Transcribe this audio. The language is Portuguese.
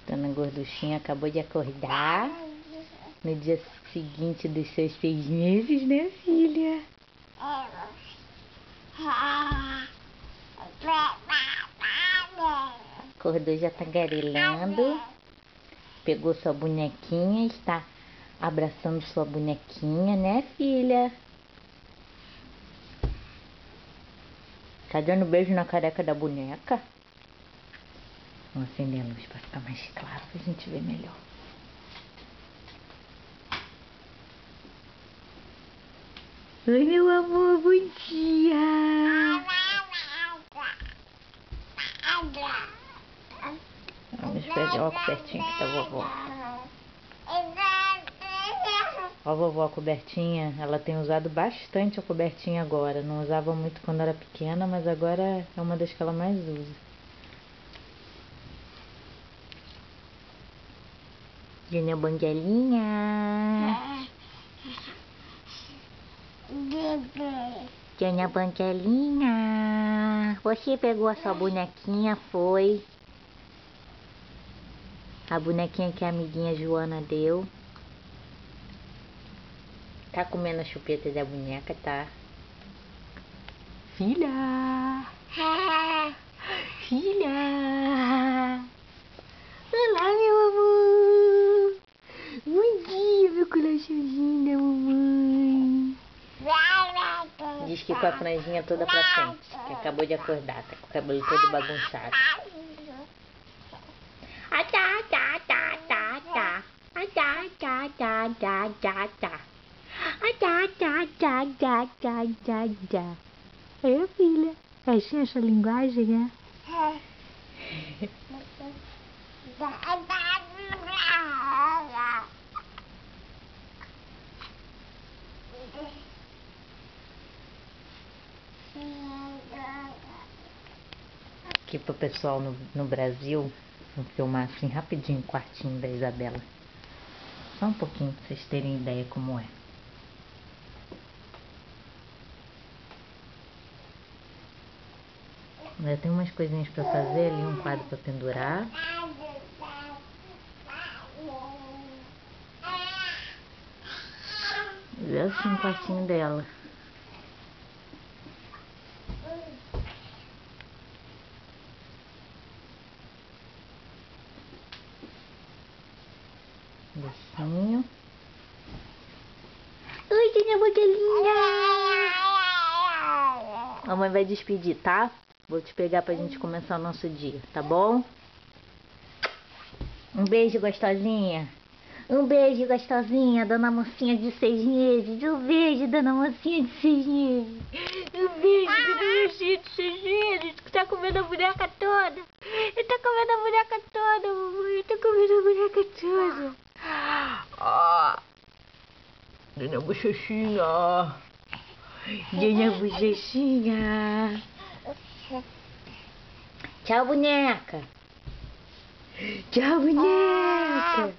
Dona Gorduchinha acabou de acordar no dia seguinte dos seus 6 meses, né, filha? Acordou já tagarelando. Pegou sua bonequinha, está abraçando sua bonequinha, né, filha? Tá dando beijo na careca da boneca? Vamos acender a luz para ficar mais claro, pra gente ver melhor. Oi, meu amor, bom dia! Vamos pegar a cobertinha aqui da vovó. Ó, a vovó, a cobertinha, ela tem usado bastante a cobertinha agora. Não usava muito quando era pequena, mas agora é uma das que ela mais usa. Dona Banguelinha. Dona Banguelinha. Você pegou a sua bonequinha, foi? A bonequinha que a amiguinha Joana deu. Tá comendo a chupeta da boneca, tá? Filha! Filha! Olá, meu amor! Bom dia, meu coraçãozinho da mamãe! Diz que com a franjinha toda pra frente, que acabou de acordar, tá com o cabelo todo bagunçado. Ah, tá, tá, tá, tá, tá. Ah, tá, tá, tá, tá, tá, tá. Ah, tá, tá, tá, tá, tá, tá, tá. É, filha? É assim essa linguagem, é? Aqui pro pessoal no Brasil, vou filmar assim rapidinho o quartinho da Isabela. Só um pouquinho pra vocês terem ideia como é. Ainda tem umas coisinhas pra fazer ali, um quadro pra pendurar. E assim o quartinho dela. Beijinho. Oi, Dona Banguelinha! Mamãe vai despedir, tá? Vou te pegar pra gente começar o nosso dia, tá bom? Um beijo, gostosinha. Um beijo, gostosinha, dona mocinha de 6 meses. Um beijo, dona mocinha de 6 meses. Um beijo, dona mocinha de 6 meses, que tá comendo a boneca toda. Ele tá comendo a boneca toda, mamãe. Ele tá comendo a boneca toda. Ah, dona Bochechinha. Dona Bochechinha. Tchau, boneca. Tchau, boneca.